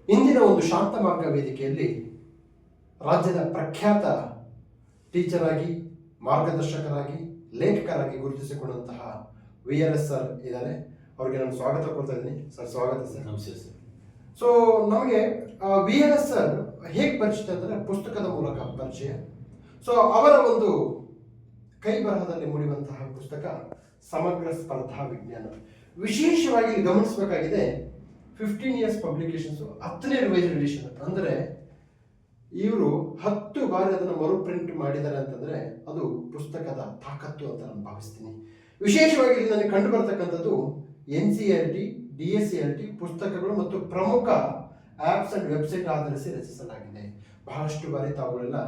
ಇಂದಿನ ಒಂದು ಶಾಂತ ಮಾರ್ಗ ವೇದಿಕೆಯಲ್ಲಿ ರಾಜ್ಯದ ಪ್ರಖ್ಯಾತ ಟೀಚರ್ ಆಗಿ, ಮಾರ್ಗದರ್ಶಕರಾಗಿ, ಲೇಖಕರಾಗಿ ಗುರುತಿಸಿಕೊಂಡಂತಹ VRS ಸರ್ ಇದ್ದಾರೆ. ಅವರಿಗೆ ನಾನು ಸ್ವಾಗತ ಕೊಡ್ತಾ ಇದ್ದೀನಿ. ಸರ್, ಸ್ವಾಗತ ಸರ್. ನಮಸ್ತೆ ಸರ್. ಸೊ ನಮಗೆ VRS ಸರ್ ಹೇಗೆ ಪರಿಚಿತ ಅಂದರೆ ಪುಸ್ತಕದ ಮೂಲಕ ಪರಿಚಯ. ಸೊ ಅವರ ಒಂದು ಕೈ ಬರಹದಲ್ಲಿ ಮೂಡಿರುವಂತಹ ಪುಸ್ತಕ ಸಮಗ್ರ ಸ್ಪರ್ಧಾ ವಿಜ್ಞಾನ. ವಿಶೇಷವಾಗಿ ಗಮನಿಸಬೇಕಾಗಿದೆ 15 ಇಯರ್ಸ್ ಪಬ್ಲಿಕೇಶನ್ಸ್, 10ನೇ ರಿವೈಸ್ಡ್ ಎಡಿಷನ್. ಅಂದರೆ ಇವರು 10 ಬಾರಿ ಅದನ್ನು ಮರು ಪ್ರಿಂಟ್ ಮಾಡಿದ್ದಾರೆ ಅಂತಂದ್ರೆ ಅದು ಪುಸ್ತಕದ ತಾಕತ್ತು ಅಂತ ನಾನು ಭಾವಿಸ್ತೀನಿ. ವಿಶೇಷವಾಗಿ ಇಲ್ಲಿ ನನಗೆ ಕಂಡು ಬರ್ತಕ್ಕಂಥದ್ದು NCERT, DSCERT ಪುಸ್ತಕಗಳು ಮತ್ತು ಪ್ರಮುಖ ಆ್ಯಪ್ಸ್ ಅಂಡ್ ವೆಬ್ಸೈಟ್ ಆಧರಿಸಿ ರಚಿಸಲಾಗಿದೆ. ಬಹಳಷ್ಟು ಬಾರಿ ತಾವುಗಳೆಲ್ಲ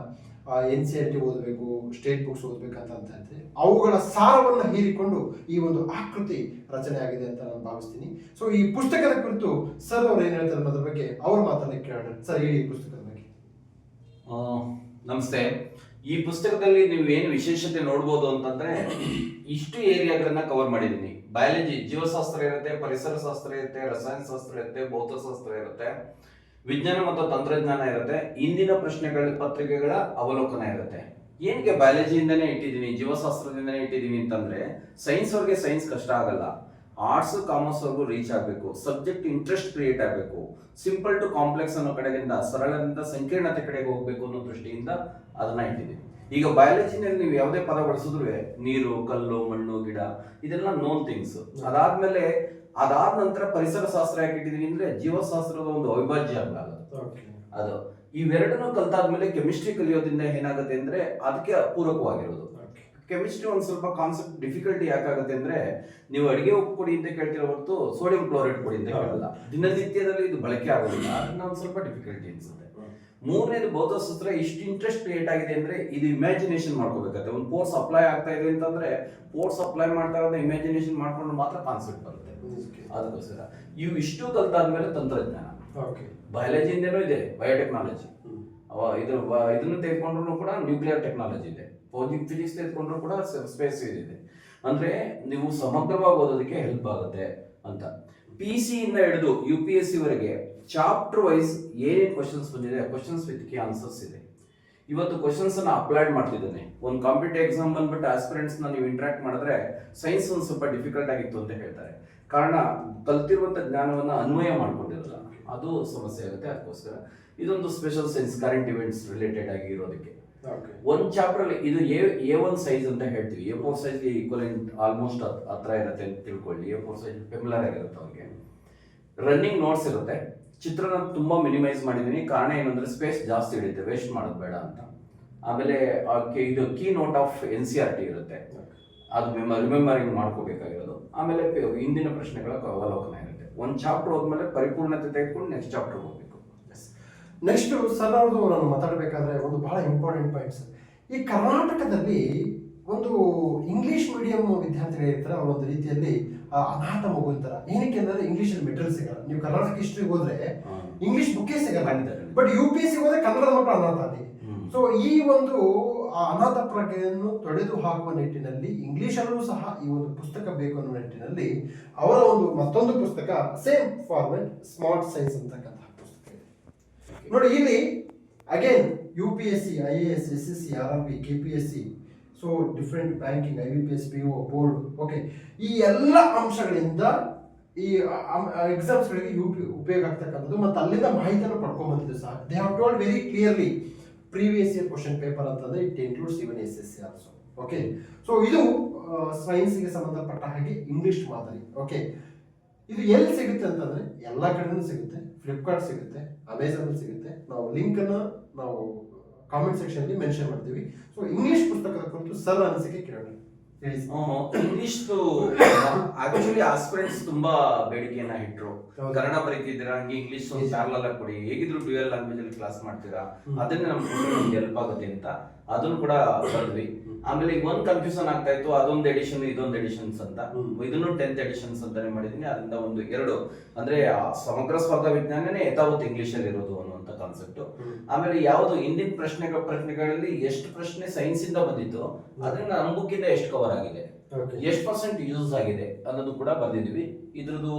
NCERT ಓದಬೇಕು, ಸ್ಟೇಟ್ ಬುಕ್ಸ್ ಓದಬೇಕಂತ ಹೇಳ್ತೀವಿ. ಅವುಗಳ ಸಾರವನ್ನು ಹೀರಿಕೊಂಡು ಈ ಒಂದು ಆಕೃತಿ ರಚನೆ ಆಗಿದೆ ಅಂತ ನಾನು ಭಾವಿಸ್ತೀನಿ. ಸೊ ಈ ಪುಸ್ತಕದ ಕುರಿತು ಸರ್ ಅವ್ರು ಏನು ಹೇಳ್ತಾರೆ ಅನ್ನೋದ್ರ ಬಗ್ಗೆ ಅವ್ರ ಮಾತನ್ನ ಕೇಳೋಣ. ಸರ್, ಹೇಳಿ ಈ ಪುಸ್ತಕದ ಬಗ್ಗೆ. ನಮಸ್ತೆ. ಈ ಪುಸ್ತಕದಲ್ಲಿ ನೀವು ಏನು ವಿಶೇಷತೆ ನೋಡ್ಬೋದು ಅಂತಂದ್ರೆ, ಇಷ್ಟು ಏರಿಯಾಗಳನ್ನ ಕವರ್ ಮಾಡಿದ್ದೀನಿ. ಬಯಾಲಜಿ, ಜೀವಶಾಸ್ತ್ರ ಇರುತ್ತೆ, ಪರಿಸರ ಶಾಸ್ತ್ರ ಇರುತ್ತೆ, ರಸಾಯನ ಶಾಸ್ತ್ರ ಇರುತ್ತೆ, ಭೌತಶಾಸ್ತ್ರ ಇರುತ್ತೆ, ವಿಜ್ಞಾನ ಮತ್ತು ತಂತ್ರಜ್ಞಾನ ಇರುತ್ತೆ, ಇಂದಿನ ಪ್ರಶ್ನೆಗಳ ಪತ್ರಿಕೆಗಳ ಅವಲೋಕನ ಇರುತ್ತೆ. ಏನಕ್ಕೆ ಬಯಾಲಜಿಯಿಂದನೇ ಇಟ್ಟಿದ್ದೀನಿ, ಜೀವಶಾಸ್ತ್ರದಿಂದನೇ ಇಟ್ಟಿದ್ದೀನಿ ಅಂತಂದ್ರೆ, ಸೈನ್ಸ್ ಅವ್ರಿಗೆ ಸೈನ್ಸ್ ಕಷ್ಟ ಆಗಲ್ಲ, ಆರ್ಟ್ಸ್ ಕಾಮರ್ಸ್ ಅವ್ರಿಗೂ ರೀಚ್ ಆಗಬೇಕು, ಸಬ್ಜೆಕ್ಟ್ ಇಂಟ್ರೆಸ್ಟ್ ಕ್ರಿಯೇಟ್ ಆಗಬೇಕು, ಸಿಂಪಲ್ ಟು ಕಾಂಪ್ಲೆಕ್ಸ್ ಅನ್ನೋ ಕಡೆಯಿಂದ ಸರಳದಿಂದ ಸಂಕೀರ್ಣತೆ ಕಡೆಗೆ ಹೋಗ್ಬೇಕು ಅನ್ನೋ ದೃಷ್ಟಿಯಿಂದ ಅದನ್ನ ಇಟ್ಟಿದ್ದೀನಿ. ಈಗ ಬಯಾಲಜಿನಲ್ಲಿ ನೀವು ಯಾವುದೇ ಪದ ಬಳಸಿದ್ರು ನೀರು, ಕಲ್ಲು, ಮಣ್ಣು, ಗಿಡ ಇದೆಲ್ಲ ನೋನ್ ಥಿಂಗ್ಸ್. ಅದಾದ ನಂತರ ಪರಿಸರ ಶಾಸ್ತ್ರ ಯಾಕೆ ಇಟ್ಟಿದ್ದೀನಿ ಅಂದ್ರೆ, ಜೀವಶಾಸ್ತ್ರದ ಒಂದು ಅವಿಭಾಜ್ಯ ಅಂಗ ಅದು. ಇವೆರಡನ್ನೂ ಕಲ್ತಾದ್ಮೇಲೆ ಕೆಮಿಸ್ಟ್ರಿ ಕಲಿಯೋದ್ರಿಂದ ಏನಾಗುತ್ತೆ ಅಂದ್ರೆ ಅದಕ್ಕೆ ಪೂರಕವಾಗಿರೋದು. ಕೆಮಿಸ್ಟ್ರಿ ಒಂದು ಸ್ವಲ್ಪ ಕಾನ್ಸೆಪ್ಟ್ ಡಿಫಿಕಲ್ಟಿ ಯಾಕಾಗುತ್ತೆ ಅಂದ್ರೆ, ನೀವು ಅಡಿಗೆ ಉಪ್ಪು ಕೊಡಿ ಅಂತ ಕೇಳ್ತಿರೋ ಹೊರತು ಸೋಡಿಯಂ ಕ್ಲೋರೈಡ್ ಕೊಡಿ ಅಂತ ಕೇಳಲ್ಲ. ದಿನನಿತ್ಯದಲ್ಲಿ ಇದು ಬಳಕೆ ಆಗೋದಿಲ್ಲ, ಅದನ್ನ ಒಂದು ಸ್ವಲ್ಪ ಡಿಫಿಕಲ್ಟಿ ಅನ್ಸುತ್ತೆ. ಮೂರನೇದು ಭೌತಶಾಸ್ತ್ರ ಇಷ್ಟು ಇಂಟ್ರೆಸ್ಟ್ ಕ್ರಿಯೇಟ್ ಆಗಿದೆ ಅಂದ್ರೆ, ಇದು ಇಮ್ಯಾಜಿನೇಷನ್ ಮಾಡ್ಕೋಬೇಕಾಗುತ್ತೆ. ಒಂದು ಫೋರ್ಸ್ ಅಪ್ಲೈ ಆಗ್ತಾ ಇದೆ ಅಂತಂದ್ರೆ, ಫೋರ್ಸ್ ಅಪ್ಲೈ ಮಾಡ್ತಾ ಇರೋದು ಇಮ್ಯಾಜಿನೇಷನ್ ಮಾಡ್ಕೊಂಡು ಮಾತ್ರ ಕಾನ್ಸೆಪ್ಟ್ ಬರುತ್ತೆ. ಅದಕ್ಕೋಸ್ಕರ ಇವು ಇಷ್ಟು ಕಲ್ತಾದ್ಮೇಲೆ ತಂತ್ರಜ್ಞಾನ, ಬಯಾಲಜಿಯಿಂದನೂ ಇದೆ ಬಯೋಟೆಕ್ನಾಲಜಿ, ಇದನ್ನು ತೆಗೆದುಕೊಂಡ್ರು ಕೂಡ ನ್ಯೂಕ್ಲಿಯರ್ ಟೆಕ್ನಾಲಜಿ ಇದೆ, ಫಿಸಿಕ್ಸ್ ತೆಗೆದುಕೊಂಡ್ರು ಕೂಡ ಸ್ಪೇಸ್ ಇದೆ. ಅಂದ್ರೆ ನೀವು ಸಮಗ್ರವಾಗಿ ಓದೋದಕ್ಕೆ ಹೆಲ್ಪ್ ಆಗುತ್ತೆ ಅಂತ. PC ಇಂದ ಹಿಡಿದು UPSC ವರೆಗೆ ಚಾಪ್ಟರ್ ವೈಸ್ ಏನೇನು ಕ್ವಶನ್ಸ್ ಬಂದಿದೆ, ಕ್ವಶನ್ಸ್ ವಿತ್ ಕೀ ಆನ್ಸರ್ಸ್ ಇದೆ. ಇವತ್ತು ಕ್ವಶನ್ಸ್ ಅನ್ನ ಅಪ್ಲೈಡ್ ಮಾಡ್ತಿದ್ದೇನೆ. ಒಂದು ಕಾಂಪಿಟೇಟಿವ್ ಎಕ್ಸಾಮ್ ಬಂದ್ಬಿಟ್ಟು ಆಸ್ಪಿರೆಂಟ್ಸ್ ನ ನೀವು ಇಂಟ್ರಾಕ್ಟ್ ಮಾಡಿದ್ರೆ, ಸೈನ್ಸ್ ಒಂದು ಸ್ವಲ್ಪ ಡಿಫಿಕಲ್ಟ್ ಆಗಿತ್ತು ಅಂತ ಹೇಳ್ತಾರೆ. ಕಾರಣ ಕಲ್ತಿರುವಂತ ಜ್ಞಾನವನ್ನ ಅನ್ವಯ ಮಾಡ್ಕೊಂಡಿರಲ್ಲ, ಅದು ಸಮಸ್ಯೆ ಆಗುತ್ತೆ. ಅದಕ್ಕೋಸ್ಕರ ಇದೊಂದು special science, current events related ಆಗಿ ಇರೋದಕ್ಕೆ. ಒಂದು ಚಾಪ್ಟರ್ ಅಲ್ಲಿ ಇದು A1 ಸೈಜ್ ಅಂತ ಹೇಳ್ತೀವಿ. A4 ಸೈಜ್ ಈಕ್ವಲೆಂಟ್ ಆಲ್ಮೋಸ್ಟ್ ಹತ್ರ ಇರುತ್ತೆ ಅಂತ ತಿಳ್ಕೊಳ್ಳಿ. A4 ಸೈಜ್ ಫೆಮಿಲರ್ ಆಗಿರುತ್ತೆ ಅವ್ರಿಗೆ. ರನ್ನಿಂಗ್ ನೋಟ್ಸ್ ಇರುತ್ತೆ. ಚಿತ್ರನ ತುಂಬಾ ಮಿನಿಮೈಸ್ ಮಾಡಿದೀನಿ, ಕಾರಣ ಏನಂದ್ರೆ ಸ್ಪೇಸ್ ಜಾಸ್ತಿ ಹಿಡಿಯುತ್ತೆ, ವೇಸ್ಟ್ ಮಾಡೋದು ಬೇಡ ಅಂತ. ಆಮೇಲೆ ಇದು ಕೀ ನೋಟ್ ಆಫ್ NCERT ಇರುತ್ತೆ, ಅದು ರಿಮೆಂಬರಿಂಗ್ ಮಾಡ್ಕೋಬೇಕಾಗಿರೋದು. ಆಮೇಲೆ ಹಿಂದಿನ ಪ್ರಶ್ನೆಗಳ ಅವಲೋಕನ ಇರುತ್ತೆ. ಒಂದು ಚಾಪ್ಟರ್ ಹೋದ್ಮೇಲೆ ಪರಿಪೂರ್ಣತೆ ತೆಗೆದುಕೊಂಡು ನೆಕ್ಸ್ಟ್ ಚಾಪ್ಟರ್ ಹೋಗ್ಬೇಕು. ನೆಕ್ಸ್ಟ್ ಸರ್ ಅವ್ರದ್ದು ನಾನು ಮಾತಾಡಬೇಕಾದ್ರೆ ಒಂದು ಬಹಳ ಇಂಪಾರ್ಟೆಂಟ್ ಪಾಯಿಂಟ್ಸ್. ಈ ಕರ್ನಾಟಕದಲ್ಲಿ ಒಂದು ಇಂಗ್ಲಿಷ್ ಮೀಡಿಯಂ ವಿದ್ಯಾರ್ಥಿಗಳು ಇರ್ತಾರೆ, ಅವ್ರ ಒಂದು ರೀತಿಯಲ್ಲಿ ಅನಾಥ ಮಗು ಅಂತಾರ. ಏನಕ್ಕೆ ಅಂದ್ರೆ ಇಂಗ್ಲಿಷಲ್ಲಿ ಮೆಟೀರಿಯಲ್ ಸಿಗಲ್ಲ. ನೀವು ಕರ್ನಾಟಕ ಹಿಸ್ಟ್ರಿಗೆ ಹೋದ್ರೆ ಇಂಗ್ಲಿಷ್ ಬುಕ್ಕೇ ಸಿಗಲ್ಲ, ಬಟ್ UPSC ಹೋದ್ರೆ ಕನ್ನಡದ ಮಕ್ಕಳು ಅನಾಥ ಅಲ್ಲಿ. ಸೊ ಈ ಒಂದು ಅನಾಥ ಪ್ರಜ್ಞೆಯನ್ನು ತೊಡೆದು ಹಾಕುವ ನಿಟ್ಟಿನಲ್ಲಿ ಇಂಗ್ಲಿಷಲ್ಲೂ ಸಹ ಈ ಒಂದು ಪುಸ್ತಕ ಬೇಕು ಅನ್ನೋ ನಿಟ್ಟಿನಲ್ಲಿ ಅವರ ಒಂದು ಮತ್ತೊಂದು ಪುಸ್ತಕ ಸೇಮ್ ಫಾರ್ಮೆಟ್ ಸ್ಮಾರ್ಟ್ ಸೈನ್ಸ್ ಅಂತಕ್ಕಂತಹ ಪುಸ್ತಕ ಇದೆ. ನೋಡಿ, ಇಲ್ಲಿ again UPSC, IAS, SSC, RRB, KPSC, so different banking, IBPS, PO, board, okay, ಈ ಎಲ್ಲ ಅಂಶಗಳಿಂದ ಈ ಎಕ್ಸಾಮ್ಸ್ಗಳಿಗೆ ಉಪಯೋಗ ಆಗ್ತಕ್ಕಂಥದ್ದು ಮತ್ತು ಅಲ್ಲಿಂದ ಮಾಹಿತಿಯನ್ನು ಪಡ್ಕೊಂಡ್ಬಂದಿದ್ದು ಸಹ. They have told very clearly previous year question paper ಅಂತಂದ್ರೆ it includes even SSC also. Okay, so ಇದು ಸೈನ್ಸ್ಗೆ ಸಂಬಂಧಪಟ್ಟ ಹಾಗೆ ಇಂಗ್ಲಿಷ್ ಮಾದರಿ. ಓಕೆ, ಇದು ಎಲ್ಲಿ ಸಿಗುತ್ತೆ ಅಂತಂದ್ರೆ ಎಲ್ಲ ಕಡೆನೂ ಸಿಗುತ್ತೆ. ಫ್ಲಿಪ್ಕಾರ್ಟ್ ಸಿಗುತ್ತೆ, ಅಮೆಝಾನ್ ಸಿಗುತ್ತೆ. ನಾವು ಲಿಂಕ್ ಅನ್ನ ನಾವು ಕಾಮೆಂಟ್ ಸೆಕ್ಷನ್ ಅಲ್ಲಿ ಮೆನ್ಷನ್ ಮಾಡ್ತೀವಿ. ಸೊ ಇಂಗ್ಲಿಷ್ ಪುಸ್ತಕದ ಕುರಿತು ಸರ್ ಅನಿಸಿಕೆ ಕೇಳೋಣ. ಇಂಗ್ಲಿಷ್ ಆಕ್ಚುಲಿ ಆಸ್ಪಿರೆಂಟ್ಸ್ ತುಂಬಾ ಬೇಡಿಕೆಯನ್ನ ಇಟ್ರು. ಕನ್ನಡ ಬರೀತಿದ್ದೀರಾ, ಹಂಗೆ ಇಂಗ್ಲಿಷ್ ಒಂದು ಪ್ಯಾರಲಲ್ ಆಗಿ ಕೊಡಿ, ಹೇಗಿದ್ರು ಡ್ಯುಯಲ್ ಲ್ಯಾಂಗ್ವೇಜ್ ಅಲ್ಲಿ ಕ್ಲಾಸ್ ಮಾಡ್ತೀರಾ, ಅದನ್ನ ನಮ್ಗೆ ಹೆಲ್ಪ್ ಆಗುತ್ತೆ ಅಂತ ಅದನ್ನು ಕೂಡ ಬರೆದ್ವಿ. ಆಮೇಲೆ ಈಗ ಒಂದು ಕನ್ಫ್ಯೂಷನ್ ಆಗ್ತಾ ಇತ್ತು, ಅದೊಂದು ಎಡಿಷನ್ ಇದೊಂದು ಎಡಿಷನ್ಸ್ ಅಂತ. ಇದನ್ನು 10th ಎಡಿಷನ್ಸ್ ಅಂತಾನೆ ಮಾಡಿದೀನಿ. ಅದರಿಂದ ಒಂದು 2 ಅಂದ್ರೆ ಸಮಗ್ರ ಸ್ಪರ್ಧಾ ವಿಜ್ಞಾನನೇ ಯಥಾವತ್ ಇಂಗ್ಲಿಷ್ ಅಲ್ಲಿ ಇರೋದು ಅನ್ನುವಂತ ಕಾನ್ಸೆಪ್ಟ್. ಆಮೇಲೆ ಯಾವುದು ಹಿಂದಿನ ಪ್ರಶ್ನೆಗಳಲ್ಲಿ ಎಷ್ಟು ಪ್ರಶ್ನೆ ಸೈನ್ಸ್ ಇಂದ ಬಂದಿತ್ತು, ಅದನ್ನ ನಮ್ಮ ಬುಕ್ ಇಂದ ಎಷ್ಟು ಕವರ್ ಆಗಿದೆ, ಎಷ್ಟು % ಯೂಸ್ ಆಗಿದೆ ಅನ್ನೋದು ಕೂಡ ಬಂದಿದ್ವಿ. ಇದ್ರದ್ದು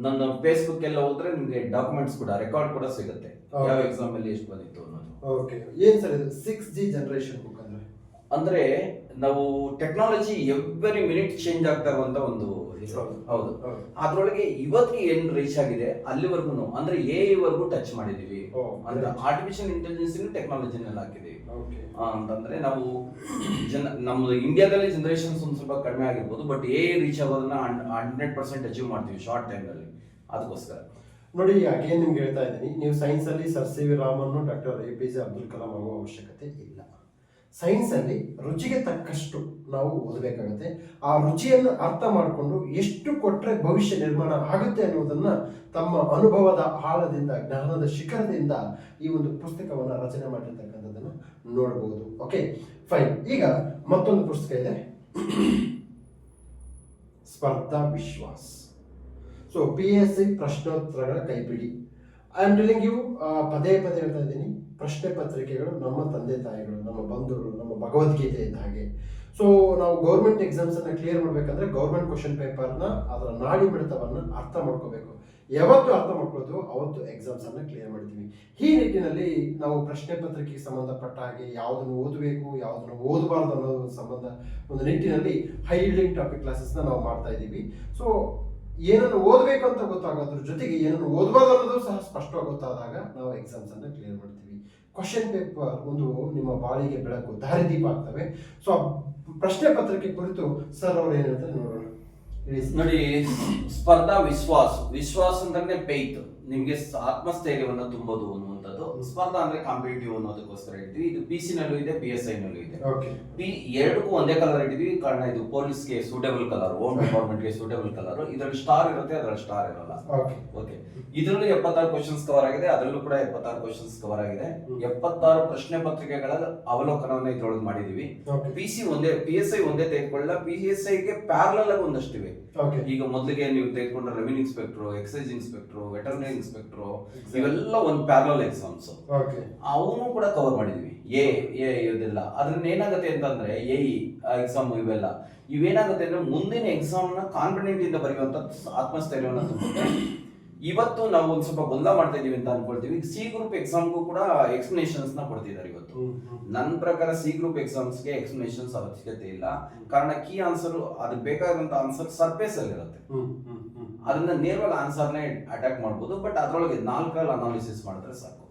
ನನ್ನ ಫೇಸ್ಬುಕ್ ಎಲ್ಲ ಹೋದ್ರೆ ನಿಮ್ಗೆ ಡಾಕ್ಯುಮೆಂಟ್ಸ್ ಕೂಡ ರೆಕಾರ್ಡ್ ಕೂಡ ಸಿಗುತ್ತೆ ಯಾವ ಎಕ್ಸಾಮ್ ಅಲ್ಲಿ ಎಷ್ಟು ಬಂದಿತ್ತು ಅನ್ನೋದು. ಓಕೆ, ಏನ್ ಸರ್ ಇದು 6G ಜನರೇಷನ್ ಬುಕ್ ಅಂದ್ರೆ? ಅಂದ್ರೆ ನಾವು ಟೆಕ್ನಾಲಜಿ ಎವ್ರಿ ಮಿನಿಟ್ ಚೇಂಜ್ ಆಗ್ತಾ ಇರುವಂತ ಒಂದು ಹೌದು. ಅದ್ರೊಳಗೆ ಇವತ್ತಿಗೆ ಏನ್ ರೀಚ್ ಆಗಿದೆ ಅಲ್ಲಿವರೆಗೂ ಅಂದ್ರೆ AI ವರ್ಗೂ ಟಚ್ ಮಾಡಿದೀವಿ. ಅಂದ್ರೆ ಆರ್ಟಿಫಿಷಿಯಲ್ ಇಂಟೆಲಿಜೆನ್ಸ್ ಟೆಕ್ನಾಲಜಿನಲ್ಲಿ ಹಾಕಿದೀವಿ ಅಂತಂದ್ರೆ ನಾವು ನಮ್ದು ಇಂಡಿಯಾದಲ್ಲಿ ಜನರೇಷನ್ಸ್ ಒಂದ್ ಸ್ವಲ್ಪ ಕಡಿಮೆ ಆಗಿರ್ಬೋದು, ಬಟ್ AI ರೀಚ್ ಆಗೋದನ್ನ 100% ಅಚೀವ್ ಮಾಡ್ತೀವಿ ಶಾರ್ಟ್ ಟೈಮ್ ಅಲ್ಲಿ. ಅದಕ್ಕೋಸ್ಕರ ನೋಡಿ, ಅಗೇನ್ ನಿಮ್ಗೆ ಹೇಳ್ತಾ ಇದ್ದೀನಿ, ನೀವು ಸೈನ್ಸ್ ಅಲ್ಲಿ sir C V Raman, doctor APJ Abdul Kalam ಆಗುವ ಅವಶ್ಯಕತೆ ಇಲ್ಲ. ಸೈನ್ಸ್ ಅಲ್ಲಿ ರುಚಿಗೆ ತಕ್ಕಷ್ಟು ನಾವು ಓದಬೇಕಾಗುತ್ತೆ. ಆ ರುಚಿಯನ್ನು ಅರ್ಥ ಮಾಡಿಕೊಂಡು ಎಷ್ಟು ಕೊಟ್ಟರೆ ಭವಿಷ್ಯ ನಿರ್ಮಾಣ ಆಗುತ್ತೆ ಅನ್ನೋದನ್ನ ತಮ್ಮ ಅನುಭವದ ಆಳದಿಂದ, ಜ್ಞಾನದ ಶಿಖರದಿಂದ ಈ ಒಂದು ಪುಸ್ತಕವನ್ನು ರಚನೆ ಮಾಡಿರ್ತಕ್ಕಂಥದ್ದನ್ನು ನೋಡಬಹುದು. Okay fine. ಈಗ ಮತ್ತೊಂದು ಪುಸ್ತಕ ಇದೆ, ಸ್ಪರ್ಧಾ ವಿಶ್ವಾಸ್. ಸೊ PSC ಪ್ರಶ್ನೋತ್ತರಗಳ ಕೈಪಿಡಿ. ಐ ಆಮ್ ಟೆಲಿಂಗ್ ಯು, ಪದೇ ಪದೇ ಹೇಳ್ತಾ ಇದ್ದೀನಿ, ಪ್ರಶ್ನೆ ಪತ್ರಿಕೆಗಳು ನಮ್ಮ ತಂದೆ ತಾಯಿಗಳು, ನಮ್ಮ ಬಂಧುಗಳು, ನಮ್ಮ ಭಗವದ್ಗೀತೆ ಇದ್ದ ಹಾಗೆ. ಸೊ ನಾವು ಗೌರ್ಮೆಂಟ್ ಎಕ್ಸಾಮ್ಸ್ ಅನ್ನ ಕ್ಲಿಯರ್ ಮಾಡ್ಬೇಕಂದ್ರೆ ಗೌರ್ಮೆಂಟ್ ಕ್ವಶನ್ ಪೇಪರ್ನ ಅದರ ನಾಡಿ ಮಿಡಿತವನ್ನ ಅರ್ಥ ಮಾಡ್ಕೋಬೇಕು. ಯಾವತ್ತು ಅರ್ಥ ಮಾಡ್ಕೊಳ್ತೀವೋ ಅವತ್ತು ಎಕ್ಸಾಮ್ಸ್ ಅನ್ನ ಕ್ಲಿಯರ್ ಮಾಡ್ತೀವಿ. ಈ ನಿಟ್ಟಿನಲ್ಲಿ ನಾವು ಪ್ರಶ್ನೆ ಪತ್ರಿಕೆಗೆ ಸಂಬಂಧಪಟ್ಟ ಹಾಗೆ ಯಾವುದನ್ನು ಓದಬೇಕು, ಯಾವುದನ್ನು ಓದಬಾರ್ದು ಅನ್ನೋ ಒಂದು ನಿಟ್ಟಿನಲ್ಲಿ ಹೈ ಯೀಲ್ಡಿಂಗ್ ಟಾಪಿಕ್ ಕ್ಲಾಸಸ್ನ ನಾವು ಮಾಡ್ತಾ ಇದ್ದೀವಿ. ಸೊ ಏನನ್ನು ಓದಬೇಕು ಅಂತ ಗೊತ್ತಾಗೋದ್ರ ಜೊತೆಗೆ ಏನನ್ನು ಓದಬಾರ್ದು ಅನ್ನೋದು ಸಹ ಸ್ಪಷ್ಟವಾಗಿ ಗೊತ್ತಾದಾಗ ನಾವು ಎಕ್ಸಾಮ್ಸ್ ಅನ್ನ ಕ್ಲಿಯರ್ ಮಾಡ್ತೀವಿ. ಕ್ವಶನ್ ಪೇಪರ್ ಒಂದು ನಿಮ್ಮ ಬಾಳಿಗೆ ಬೆಳಕು, ದಾರಿದೀಪ ಆಗ್ತವೆ. ಸೊ ಪ್ರಶ್ನೆ ಪತ್ರಿಕೆ ಕುರಿತು ಸರ್ ಅವ್ರು ಏನ್ ಹೇಳ್ತಾರೆ ನೋಡೋಣ. ನೋಡಿ, ಸ್ಪರ್ಧಾ ವಿಶ್ವಾಸ ಅಂದ್ರೆ ಫೇತ್, ನಿಮ್ಗೆ ಆತ್ಮಸ್ಥೈರ್ಯವನ್ನು ತುಂಬೋದು ಅನ್ನುವಂಥದ್ದು. ಸ್ಪರ್ಧಾ ಅಂದ್ರೆ ಕಾಂಪಿಟೇಟಿವ್ ಅನ್ನೋದಕ್ಕೋಸ್ಕರ ಇಟ್ಟಿದ್ವಿ. ಇದು PC ನಲ್ಲೂ ಇದೆ, PSI ನಲ್ಲೂ ಇದೆ. ಎರಡಕ್ಕೂ ಒಂದೇ ಕಲರ್ ಇಟ್ಟಿದ್ವಿ, ಕಾರಣ ಇದು ಪೊಲೀಸ್ಗೆ ಸೂಟೇಬಲ್ ಕಲರ್, ಹೋಮ್ ಡಿಪಾರ್ಟ್ಮೆಂಟ್ ಗೆ ಸೂಟೇಬಲ್ ಕಲರ್. ಇದರಲ್ಲಿ ಸ್ಟಾರ್ ಇರುತ್ತೆ, ಅದರಲ್ಲಿ ಸ್ಟಾರ್ ಇರಲ್ಲ. ಓಕೆ, ಇದರಲ್ಲೂ 76 ಕ್ವಶನ್ಸ್ ಕವರ್ ಆಗಿದೆ, ಅದರಲ್ಲೂ ಕೂಡ 76 ಕ್ವಶನ್ಸ್ ಕವರ್ ಆಗಿದೆ. 76 ಪ್ರಶ್ನೆ ಪತ್ರಿಕೆಗಳ ಅವಲೋಕನವನ್ನು ಇದ್ರೊಳಗೆ ಮಾಡಿದೀವಿ. PSI ಒಂದೇ ತೆಗೆದುಕೊಳ್ಳ, PSI ಗೆ ಪ್ಯಾರಲಲ್ ಆಗಿ ಒಂದಷ್ಟಿವೆ. ಈಗ ಮೊದಲಿಗೆ ನೀವು ತೆಗೆದುಕೊಂಡ್ರೆ revenue inspector, excise inspector, veterinary inspector, ಇವೆಲ್ಲ ಒಂದು ಪ್ಯಾರಲಲ್ ಎಕ್ಸಾಮ್ಸ್. ಅವನು ಕೂಡ ಕವರ್ ಮಾಡಿದೀವಿ. ಇದೆಲ್ಲ ಅದ್ರಿಂದ ಏನಾಗುತ್ತೆ ಅಂತಂದ್ರೆ ಎಕ್ಸಾಮ್ ಇವೇನಾಗುತ್ತೆ ಅಂದ್ರೆ ಮುಂದಿನ ಎಕ್ಸಾಮ್ ನ ಕಾನ್ಫಿಡೆಂಟ್ ಇಂದ ಬರೆಯುವಂತ ಆತ್ಮಸ್ಥೈರ್ಯವನ್ನು ತುಂಬುತ್ತೆ. ಇವತ್ತು ನಾವು ಒಂದ್ ಸ್ವಲ್ಪ ಗೊಂದಲ ಮಾಡ್ತಾ ಇದೀವಿ ಅಂತ ಅನ್ಕೊಳ್ತೀವಿ. C ಗ್ರೂಪ್ ಎಕ್ಸಾಮ್ಗೂ ಕೂಡ ಎಕ್ಸ್ಪ್ಲನೇಷನ್ಸ್ ನ ಕೊಡ್ತಿದ್ದಾರೆ ಇವತ್ತು. ನನ್ನ ಪ್ರಕಾರ C ಗ್ರೂಪ್ ಎಕ್ಸಾಮ್ಸ್ ಗೆ ಎಕ್ಸ್ಪ್ಲನೇಷನ್ಸ್ ಅವಶ್ಯಕತೆ ಇಲ್ಲ, ಕಾರಣ ಕೀ ಆನ್ಸರ್ ಅದಕ್ಕೆ ಬೇಕಾದಂತ ಆನ್ಸರ್ ಸರ್ಫೇಸ್ ಅಲ್ಲಿ ಇರುತ್ತೆ. ಅದನ್ನ ನೇರವಾಗಿ ಆನ್ಸರ್ನೇ ಅಟ್ಯಾಕ್ ಮಾಡಬಹುದು, ಬಟ್ ಅದ್ರೊಳಗೆ 4 ಅನಾಲಿಸಿಸ್ ಮಾಡಿದ್ರೆ ಸಾಕು.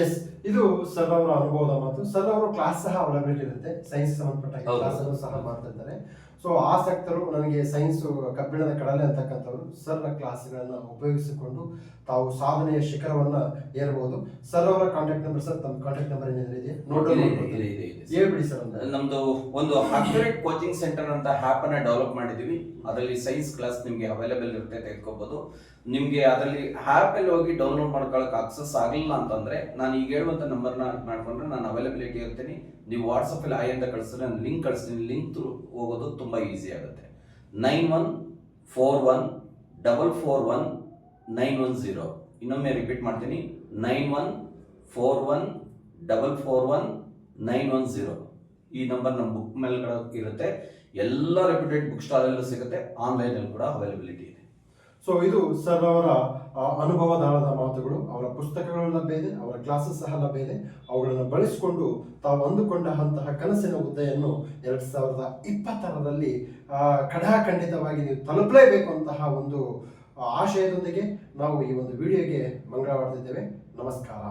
ಎಸ್, ಇದು ಸರ್ ಅವರ ಅನುಭವದ ಮಾತು. ಸರ್ ಅವರ ಕ್ಲಾಸ್ ಸಹ ಅವೈಲೇಬಲ್ ಇರುತ್ತೆ, ಸೈನ್ಸ್ ಸಂಬಂಧಪಟ್ಟ ಕ್ಲಾಸ್ ಅನ್ನು ಸಹ ಮಾಡ್ತಾ ಇದ್ದಾರೆ. ಸೊ ಆಸಕ್ತರು, ನನಗೆ ಸೈನ್ಸ್ ಕಬ್ಬಿಣದ ಕಡಲೆ ಅಂತಕ್ಕಂಥವ್ರು ಸರ್ನ ಕ್ಲಾಸ್ಗಳನ್ನ ಉಪಯೋಗಿಸಿಕೊಂಡು ತಾವು ಸಾಧನೆಯ ಶಿಖರವನ್ನ ಏರಬಹುದು. ಸರ್ ಅವರ ಕಾಂಟ್ಯಾಕ್ಟ್ ನಂಬರ್, ಸರ್ ತಮ್ಮ ಕಾಂಟ್ಯಾಕ್ಟ್ ನಂಬರ್ ಏನಿದೆ ಹೇಳ್ಬಿಡಿ ಸರ್. ನಮ್ದು ಒಂದು ಅಕ್ಯುರೇಟ್ ಕೋಚಿಂಗ್ ಸೆಂಟರ್ ಅಂತ ಆ್ಯಪ್ ಅನ್ನ ಡೆವಲಪ್ ಮಾಡಿದೀವಿ. ಅದರಲ್ಲಿ ಸೈನ್ಸ್ ಕ್ಲಾಸ್ ನಿಮ್ಗೆ ಅವೈಲೇಬಲ್ ಇರುತ್ತೆ, ತೆಗೆದುಕೋಬಹುದು. ನಿಮ್ಗೆ ಅದರಲ್ಲಿ ಆ್ಯಪ್ ಅಲ್ಲಿ ಹೋಗಿ ಡೌನ್ಲೋಡ್ ಮಾಡ್ಕೊಳಕ್ ಆಕ್ಸೆಸ್ ಆಗಲಿಲ್ಲ ಅಂತಂದ್ರೆ ನಾನು ಈಗ ಹೇಳುವಂತ ನಂಬರ್ನ ಮಾಡ್ಕೊಂಡ್ರೆ ನಾನು ಅವೈಲಬಿಲಿಟಿ ಇರ್ತೀನಿ. ನೀವು ವಾಟ್ಸಪ್ ಅಲ್ಲಿ ಅಂತ ಕಳಿಸಿದ್ರೆ ನಾನು ಲಿಂಕ್ ಕಳಿಸ್ತೀನಿ. ಲಿಂಕ್ ಹೋಗೋದು ತುಂಬಾ ಈಸಿ ಆಗುತ್ತೆ. 9141441910. ಇನ್ನೊಮ್ಮೆ ರಿಪೀಟ್ ಮಾಡ್ತೀನಿ, 9141441910. ಈ ನಂಬರ್ ನಮ್ಮ ಬುಕ್ ಮೇಲೆ ಇರುತ್ತೆ. ಎಲ್ಲ ರೆಪ್ಯೂಟೆಡ್ ಬುಕ್ ಸ್ಟಾಲ್ ಅಲ್ಲೂ ಸಿಗುತ್ತೆ, ಆನ್ಲೈನ್ ಅಲ್ಲಿ ಕೂಡ ಅವೈಲಬಿಲಿಟಿ ಇದೆ. ಸೊ ಇದು ಸರ್ ಅವರ ಅನುಭವದಾಳದ ಮಾತುಗಳು. ಅವರ ಪುಸ್ತಕಗಳು ಲಭ್ಯ ಇದೆ, ಅವರ ಕ್ಲಾಸಸ್ ಸಹ ಲಭ್ಯ ಇದೆ. ಅವುಗಳನ್ನು ಬಳಸಿಕೊಂಡು ತಾವು ಅಂದುಕೊಂಡಂತಹ ಕನಸಿನ ಹುದ್ದೆಯನ್ನು 2026ರಲ್ಲಿ ಖಂಡಿತವಾಗಿ ನೀವು ತಲುಪಲೇಬೇಕು ಅಂತಹ ಒಂದು ಆಶಯದೊಂದಿಗೆ ನಾವು ಈ ಒಂದು ವಿಡಿಯೋಗೆ ಮಂಗಳವಾರದಿದ್ದೇವೆ. ನಮಸ್ಕಾರ.